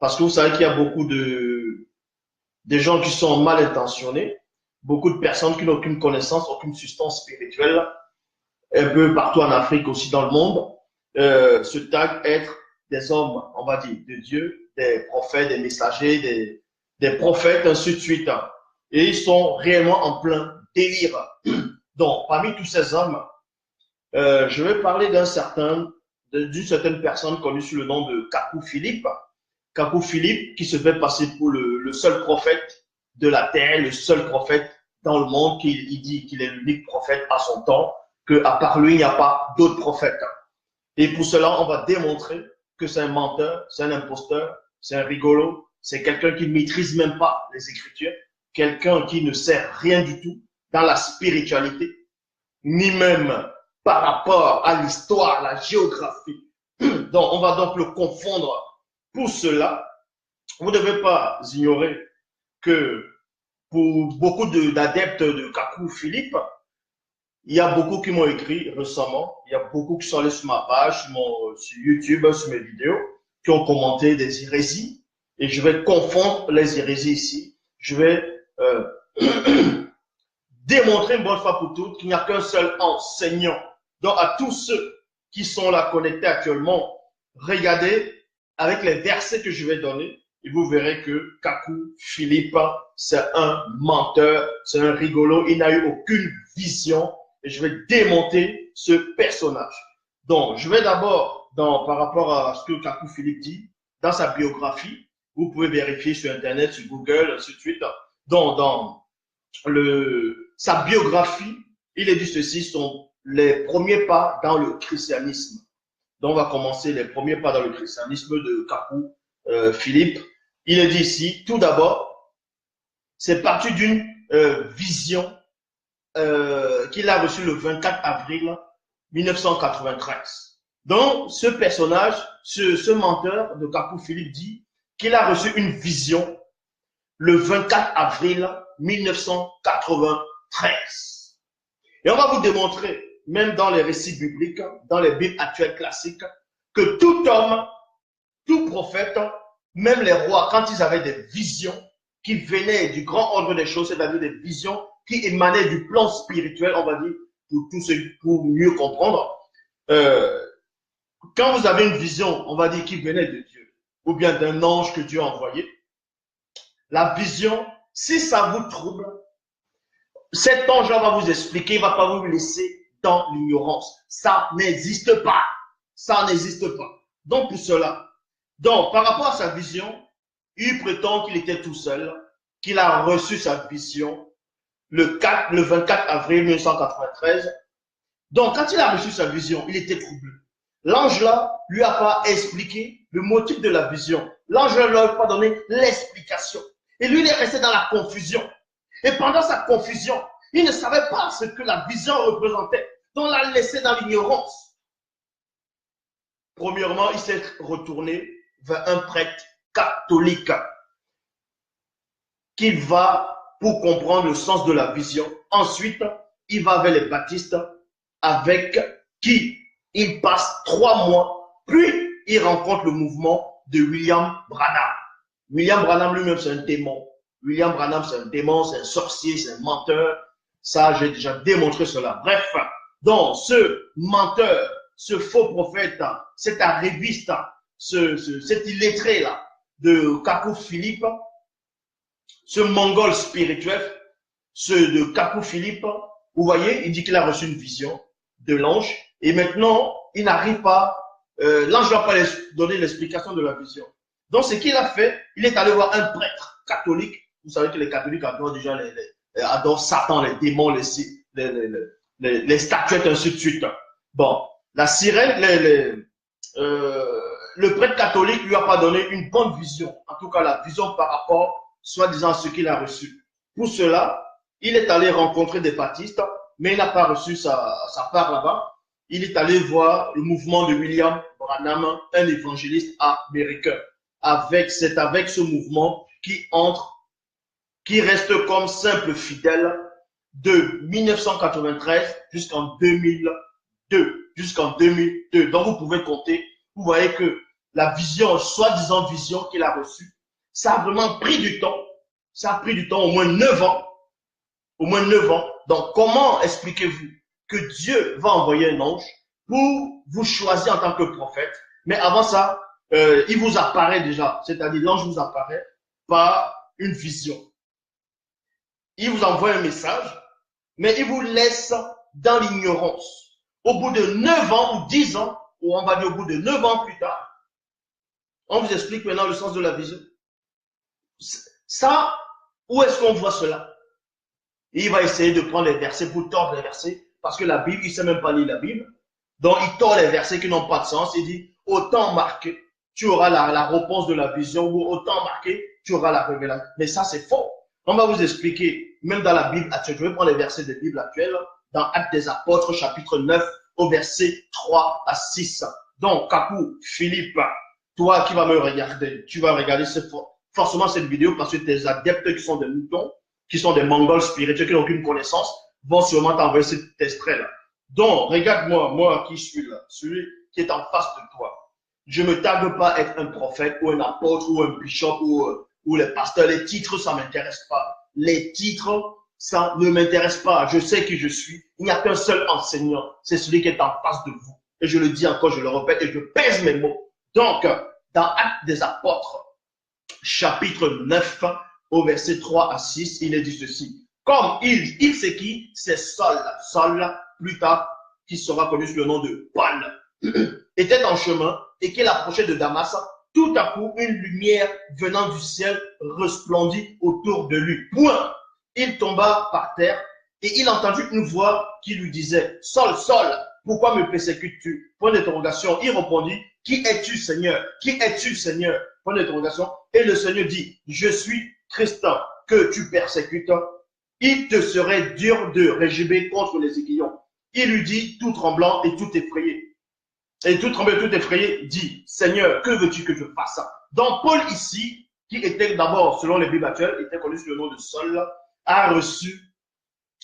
Parce que vous savez qu'il y a beaucoup de gens qui sont mal intentionnés, beaucoup de personnes qui n'ont aucune connaissance, aucune substance spirituelle, un peu partout en Afrique, aussi dans le monde, se taguent être des hommes, on va dire, de Dieu, des prophètes, des messagers, des prophètes, ainsi de suite. Et ils sont réellement en plein délire. Donc, parmi tous ces hommes, je vais parler d'une certaine personne connue sous le nom de Kakou Philippe. Kakou Philippe, qui se fait passer pour le seul prophète de la terre, le seul prophète dans le monde, il dit qu'il est l'unique prophète à son temps, qu'à part lui, il n'y a pas d'autres prophètes. Et pour cela, on va démontrer que c'est un menteur, c'est un imposteur, c'est un rigolo, c'est quelqu'un qui ne maîtrise même pas les Écritures, quelqu'un qui ne sert rien du tout dans la spiritualité, ni même par rapport à l'histoire, la géographie. Donc, on va donc le confondre. Pour cela, vous ne devez pas ignorer que pour beaucoup d'adeptes de Kakou Philippe, il y a beaucoup qui m'ont écrit récemment, il y a beaucoup qui sont allés sur ma page, sur YouTube, sur mes vidéos, qui ont commenté des hérésies. Et je vais confondre les hérésies ici. Je vais démontrer une bonne fois pour toutes qu'il n'y a qu'un seul enseignant. Donc, à tous ceux qui sont là connectés actuellement, regardez avec les versets que je vais donner et vous verrez que Kakou Philippe, c'est un menteur, c'est un rigolo, il n'a eu aucune vision et je vais démonter ce personnage. Donc, je vais d'abord, par rapport à ce que Kakou Philippe dit, dans sa biographie, vous pouvez vérifier sur Internet, sur Google, ainsi de suite. Donc, dans sa biographie, il est dit ceci, sont les premiers pas dans le christianisme. Donc, on va commencer les premiers pas dans le christianisme de Kakou Philippe. Il est dit ici, tout d'abord, c'est parti d'une vision qu'il a reçue le 24 avril 1993. Donc, ce personnage, ce menteur de Kakou Philippe dit qu'il a reçu une vision le 24 avril 1993. Et on va vous démontrer, même dans les récits bibliques, dans les Bibles actuelles classiques, que tout homme, tout prophète, même les rois, quand ils avaient des visions qui venaient du grand ordre des choses, c'est-à-dire des visions qui émanaient du plan spirituel, on va dire, pour mieux comprendre, quand vous avez une vision, on va dire, qui venait de Dieu, ou bien d'un ange que Dieu a envoyé, la vision, si ça vous trouble, cet ange va vous expliquer, il ne va pas vous laisser dans l'ignorance. Ça n'existe pas. Ça n'existe pas. Donc, pour cela, par rapport à sa vision, il prétend qu'il était tout seul, qu'il a reçu sa vision le 24 avril 1993. Donc, quand il a reçu sa vision, il était troublé. L'ange là lui a pas expliqué le motif de la vision. L'ange ne lui a pas donné l'explication. Et lui, il est resté dans la confusion. Et pendant sa confusion, il ne savait pas ce que la vision représentait. Donc, il l'a laissé dans l'ignorance. Premièrement, il s'est retourné vers un prêtre catholique qu'il va pour comprendre le sens de la vision. Ensuite, il va vers les baptistes avec qui il passe 3 mois. Puis, il rencontre le mouvement de William Branham. William Branham lui-même, c'est un démon. William Branham, c'est un démon, c'est un sorcier, c'est un menteur. Ça, j'ai déjà démontré cela. Bref, donc, ce menteur, ce faux prophète, cet arriviste, cet illettré-là de Kakou Philippe, ce mongol spirituel, de Kakou Philippe, vous voyez, il dit qu'il a reçu une vision de l'ange et maintenant, il n'arrive pas, l'ange ne va pas donner l'explication de la vision. Donc, ce qu'il a fait, il est allé voir un prêtre catholique. Vous savez que les catholiques adorent déjà adorent Satan, les démons, les statuettes, ainsi de suite. Bon, la sirène, le prêtre catholique lui a pas donné une bonne vision. En tout cas, la vision par rapport, soi-disant, à ce qu'il a reçu. Pour cela, il est allé rencontrer des baptistes, mais il n'a pas reçu sa part là-bas. Il est allé voir le mouvement de William Branham, un évangéliste américain. C'est avec ce mouvement qui reste comme simple fidèle de 1993 jusqu'en 2002. Donc, vous pouvez compter. Vous voyez que la vision, soi-disant vision qu'il a reçue, ça a vraiment pris du temps. Ça a pris du temps, au moins 9 ans. Au moins 9 ans. Donc, comment expliquez-vous que Dieu va envoyer un ange pour vous choisir en tant que prophète? Mais avant ça, il vous apparaît déjà, c'est-à-dire l'ange vous apparaît par une vision. Il vous envoie un message, mais il vous laisse dans l'ignorance. Au bout de 9 ans ou 10 ans, ou on va dire au bout de 9 ans plus tard, on vous explique maintenant le sens de la vision. Ça, où est-ce qu'on voit cela? Et il va essayer de prendre les versets pour tordre les versets, parce que la Bible, il ne sait même pas lire la Bible. Donc, il tord les versets qui n'ont pas de sens. Il dit, autant marqué, tu auras la réponse de la vision, ou autant marqué, tu auras la révélation. Mais ça, c'est faux. On va vous expliquer, même dans la Bible actuelle, je vais prendre les versets de la Bible actuelle, dans Actes des Apôtres, chapitre 9, au verset 3 à 6. Donc, Capou, Philippe, toi qui vas me regarder, tu vas regarder forcément cette vidéo parce que tes adeptes qui sont des moutons, qui sont des mongols spirituels, qui n'ont aucune connaissance, vont sûrement t'envoyer cet extrait-là. Donc, regarde-moi, moi qui suis là, celui qui est en face de toi. Je ne me targue pas être un prophète ou un apôtre ou un bishop ou les pasteurs. Les titres, ça ne m'intéresse pas. Les titres, ça ne m'intéresse pas. Je sais qui je suis. Il n'y a qu'un seul enseignant. C'est celui qui est en face de vous. Et je le dis encore, je le répète et je pèse mes mots. Donc, dans Actes des Apôtres, chapitre 9, au verset 3 à 6, il est dit ceci. Comme il c'est qui? C'est Saul. Saul, plus tard, qui sera connu sous le nom de Paul, était en chemin et qu'il approchait de Damas. Tout à coup, une lumière venant du ciel resplendit autour de lui. Point. Il tomba par terre et il entendit une voix qui lui disait, Saul, Saul, pourquoi me persécutes-tu? Point d'interrogation. Il répondit, qui es-tu, Seigneur? Qui es-tu, Seigneur? Point d'interrogation. Et le Seigneur dit, je suis Christ que tu persécutes. Il te serait dur de régimer contre les aiguillons. Il lui dit, tout tremblant et tout effrayé. Et tout tremblant et tout effrayé, dit, Seigneur, que veux-tu que je fasse? Donc, Paul ici, qui était d'abord, selon les Bibles actuelles, était connu sous le nom de Saul, a reçu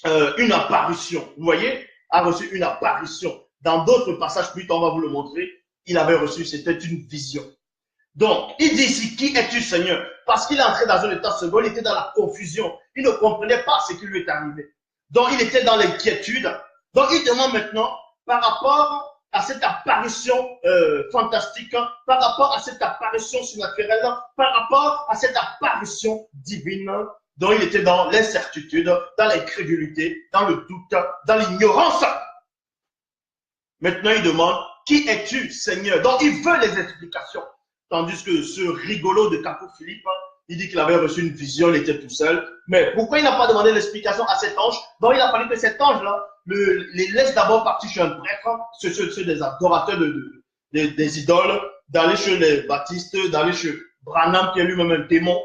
une apparition. Vous voyez? A reçu une apparition. Dans d'autres passages, plus tard, on va vous le montrer, il avait reçu, c'était une vision. Donc, il dit ici, qui es-tu, Seigneur? Parce qu'il est entré dans un état second, il était dans la confusion. Il ne comprenait pas ce qui lui est arrivé. Donc, il était dans l'inquiétude. Donc, il demande maintenant, par rapport à cette apparition fantastique, par rapport à cette apparition surnaturelle, par rapport à cette apparition divine, dont il était dans l'incertitude, dans l'incrédulité, dans le doute, dans l'ignorance. Maintenant, il demande, qui es-tu, Seigneur? Donc, il veut les explications. Tandis que ce rigolo de Capou Philippe, il dit qu'il avait reçu une vision, il était tout seul. Mais pourquoi il n'a pas demandé l'explication à cet ange? Donc, il a fallu que cet ange-là les laisse d'abord partir chez un prêtre, ceux des adorateurs des idoles, d'aller chez les baptistes, d'aller chez Branham, qui est lui-même un démon.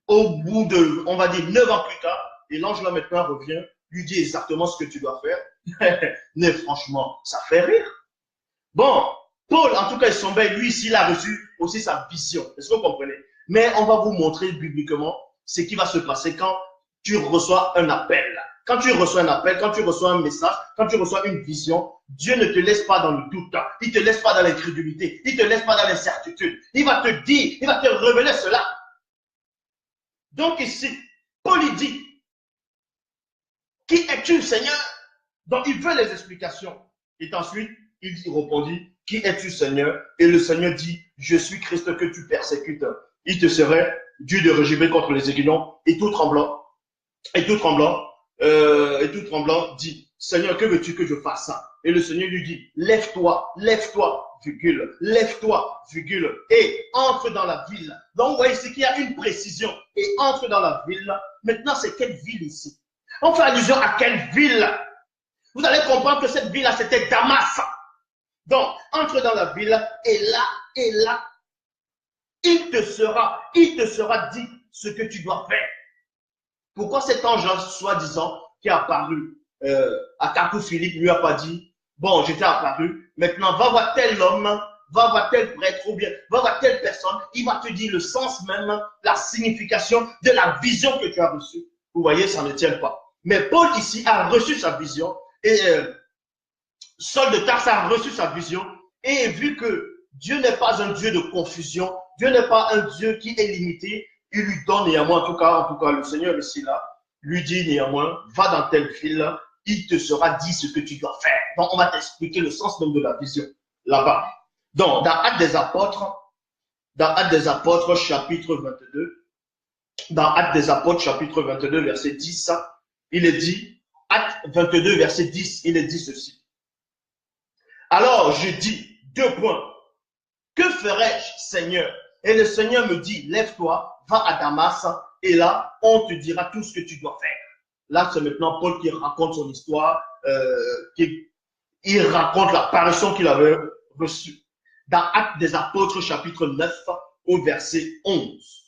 Au bout de, on va dire, 9 ans plus tard, et l'ange là maintenant revient, lui dit exactement ce que tu dois faire. Mais franchement, ça fait rire. Bon, Paul, en tout cas, il semblait, lui ici, il a reçu aussi sa vision. Est-ce que vous comprenez? Mais on va vous montrer bibliquement ce qui va se passer quand tu reçois un appel. Quand tu reçois un appel, quand tu reçois un message, quand tu reçois une vision, Dieu ne te laisse pas dans le doute. Il ne te laisse pas dans l'incrédulité. Il ne te laisse pas dans l'incertitude. Il va te dire, il va te révéler cela. Donc ici, Paul il dit, qui es-tu, Seigneur? Donc il veut les explications. Et ensuite, il répondit, qui es-tu, Seigneur? Et le Seigneur dit, je suis Christ que tu persécutes. Il te serait dû de régimer contre les aiguillons. Et tout tremblant dit, Seigneur, que veux-tu que je fasse? Et le Seigneur lui dit, lève-toi, virgule, lève-toi, virgule, et entre dans la ville. Donc, vous voyez ici qu'il y a une précision. Et entre dans la ville. Maintenant, c'est quelle ville ici? On fait allusion à quelle ville? Vous allez comprendre que cette ville-là, c'était Damas. Donc, entre dans la ville, et là, il te sera dit ce que tu dois faire. Pourquoi cet ange-là, soi-disant, qui est apparu à Capou Philippe, lui a pas dit, bon, j'étais apparu, maintenant va voir tel homme, va voir tel prêtre, ou bien va voir telle personne, il va te dire le sens même, la signification de la vision que tu as reçue. Vous voyez, ça ne tient pas. Mais Paul ici a reçu sa vision, et Saul de Tarse a reçu sa vision, et vu que Dieu n'est pas un Dieu de confusion. Dieu n'est pas un Dieu qui est limité. Il lui donne néanmoins, en tout cas, le Seigneur ici là, lui dit néanmoins, va dans telle ville, il te sera dit ce que tu dois faire. Donc, on va t'expliquer le sens même de la vision là-bas. Donc, dans Actes des Apôtres, chapitre 22, dans Actes des Apôtres, chapitre 22, verset 10, il est dit, Actes 22, verset 10, il est dit ceci. Alors, je dis, 2 points. Que ferais-je, Seigneur? Et le Seigneur me dit, lève-toi, va à Damas, et là, on te dira tout ce que tu dois faire. Là, c'est maintenant Paul qui raconte son histoire, il raconte l'apparition qu'il avait reçue. Dans Actes des Apôtres, chapitre 9, au verset 11.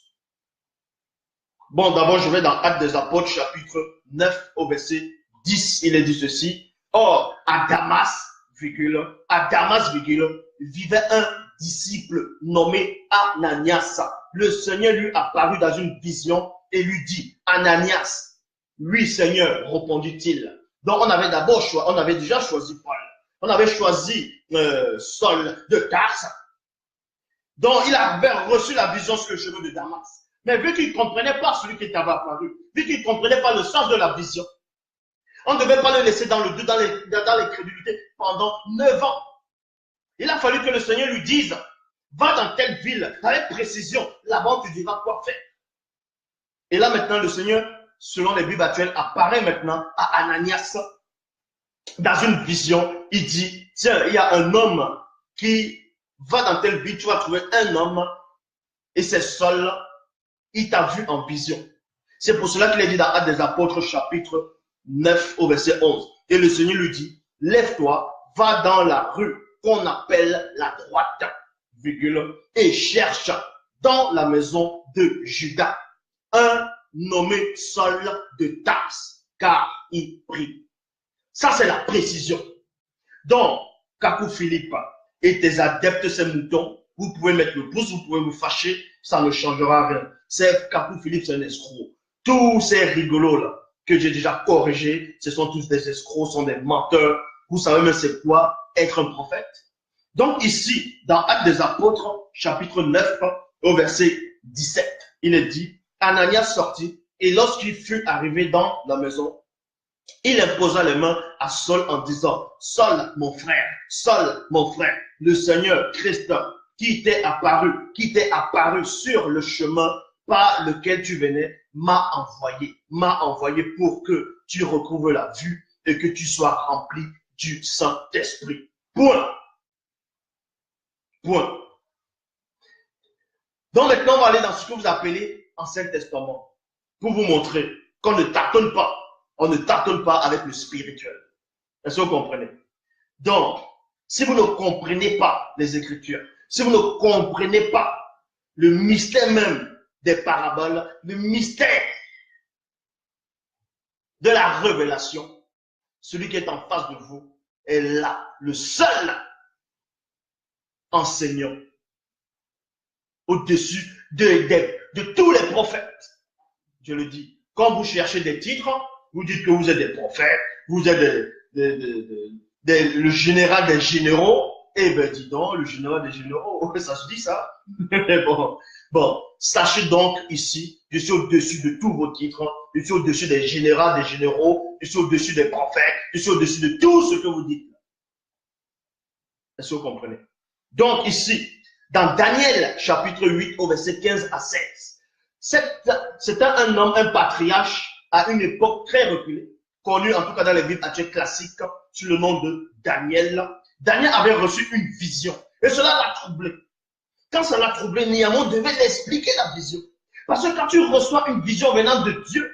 Bon, d'abord, je vais dans Actes des Apôtres, chapitre 9, au verset 10. Il est dit ceci. Or, à Damas, vivait un disciple nommé Ananias. Le Seigneur lui apparut dans une vision et lui dit, Ananias. Oui, Seigneur, répondit-il. Donc, on avait déjà choisi Paul. On avait choisi Saul de Tarse. Donc, il avait reçu la vision sur le chemin de Damas. Mais vu qu'il ne comprenait pas celui qui t'avait apparu, vu qu'il ne comprenait pas le sens de la vision, on ne devait pas le laisser dans le doute, dans l'incrédulité pendant 9 ans. Il a fallu que le Seigneur lui dise, va dans telle ville, avec précision, là-bas tu diras quoi faire. Et là maintenant, le Seigneur, selon les Bibles actuelles, apparaît maintenant à Ananias dans une vision. Il dit, tiens, il y a un homme qui va dans telle ville, tu vas trouver un homme, et c'est Saul, il t'a vu en vision. C'est pour cela qu'il est dit dans Actes des Apôtres, chapitre 9, au verset 11. Et le Seigneur lui dit, lève-toi, va dans la rue qu'on appelle la droite, virgule, et cherche dans la maison de Judas un nommé Saul de Tarse, car il prie. Ça, c'est la précision. Donc, Kakou Philippe et tes adeptes, ces moutons, vous pouvez mettre le pouce, vous pouvez vous fâcher, ça ne changera rien. C'est Kakou Philippe, c'est un escroc. Tous ces rigolos là que j'ai déjà corrigés, ce sont tous des escrocs, sont des menteurs. Vous savez même c'est quoi être un prophète. Donc ici, dans Actes des Apôtres, chapitre 9, au verset 17, il est dit, Ananias sortit, et lorsqu'il fut arrivé dans la maison, il imposa les mains à Saul en disant, Saul, mon frère, le Seigneur Christ qui t'est apparu sur le chemin par lequel tu venais, m'a envoyé pour que tu retrouves la vue et que tu sois rempli du Saint-Esprit. Point. Donc maintenant, on va aller dans ce que vous appelez Ancien Testament pour vous montrer qu'on ne tâtonne pas. On ne tâtonne pas avec le spirituel. Est-ce que vous comprenez? Donc, si vous ne comprenez pas les Écritures, si vous ne comprenez pas le mystère même des paraboles, le mystère de la révélation, celui qui est en face de vous est là, le seul enseignant au-dessus de tous les prophètes. Je le dis. Quand vous cherchez des titres, vous dites que vous êtes des prophètes, vous êtes le général des généraux. Eh bien, dis donc, le général des généraux, ça se dit ça. Bon, sachez donc ici, je suis au-dessus de tous vos titres, je suis au-dessus des généraux, des généraux, je suis au-dessus des prophètes, je suis au-dessus de tout ce que vous dites. Est-ce que vous comprenez? Donc ici, dans Daniel, chapitre 8, au verset 15 à 16, c'était un homme, un patriarche, à une époque très reculée, connu en tout cas dans les Bibles actuelles classiques, sous le nom de Daniel. Daniel avait reçu une vision et cela l'a troublé. Quand ça l'a troublé, néanmoins, on devait l'expliquer la vision. Parce que quand tu reçois une vision venant de Dieu,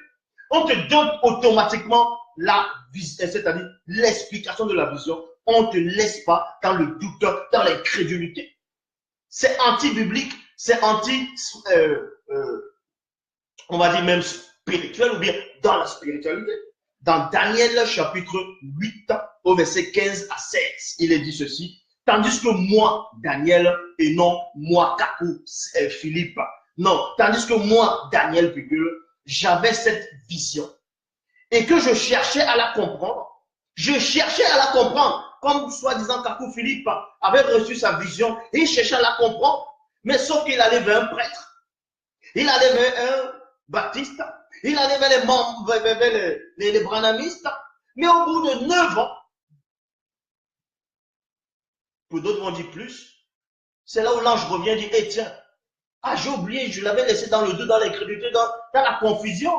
on te donne automatiquement la vision, c'est-à-dire l'explication de la vision. On ne te laisse pas dans le doute, dans l'incrédulité. C'est anti-biblique, c'est on va dire même spirituel ou bien dans la spiritualité. Dans Daniel chapitre 8 au verset 15 à 16, il est dit ceci. Tandis que moi, Daniel, et non moi, Kakou, Philippe, non, tandis que moi, Daniel, j'avais cette vision et que je cherchais à la comprendre. Je cherchais à la comprendre comme soi-disant Kakou Philippe avait reçu sa vision, et il cherchait à la comprendre, mais sauf qu'il allait vers un prêtre, il allait vers un baptiste, il allait vers les membres, vers les branhamistes, mais au bout de 9 ans, pour d'autres vont dire plus, c'est là où l'ange revient et dit, eh tiens, ah j'ai oublié, je l'avais laissé dans le doute, dans l'incrédulité, dans la confusion.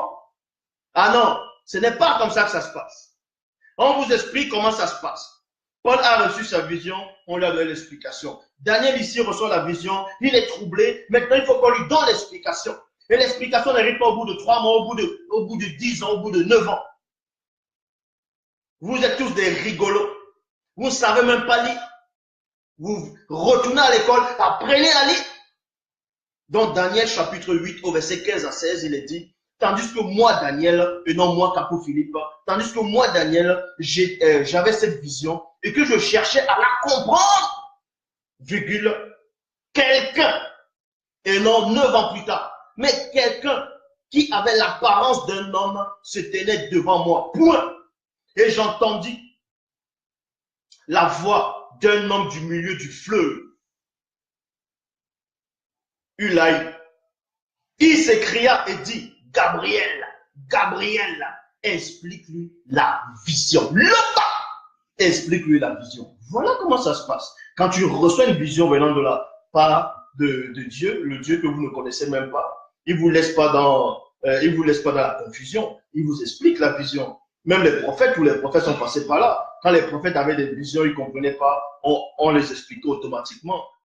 Ah non, ce n'est pas comme ça que ça se passe. On vous explique comment ça se passe. Paul a reçu sa vision, on lui a donné l'explication. Daniel ici reçoit la vision, il est troublé, maintenant il faut qu'on lui donne l'explication. Et l'explication n'arrive pas au bout de 3 mois, au bout de 10 ans, au bout de 9 ans. Vous êtes tous des rigolos. Vous ne savez même pas lire. Vous retournez à l'école, apprenez à lire. Donc Daniel chapitre 8 au verset 15 à 16, il est dit, tandis que moi Daniel, et non moi Kakou Philippe, tandis que moi Daniel, j'avais cette vision et que je cherchais à la comprendre, virgule, quelqu'un, et non 9 ans plus tard, mais quelqu'un qui avait l'apparence d'un homme se tenait devant moi, point. Et j'entendis la voix d'un homme du milieu du fleuve. Ulaï. Il s'écria et dit, Gabriel, Gabriel, explique-lui la vision. Le temps, explique-lui la vision. Voilà comment ça se passe. Quand tu reçois une vision venant de la part de Dieu, le Dieu que vous ne connaissez même pas, il vous laisse pas dans la confusion. Il vous explique la vision. Même les prophètes, tous les prophètes sont passés par là. Quand les prophètes avaient des visions, ils ne comprenaient pas, on les expliquait automatiquement.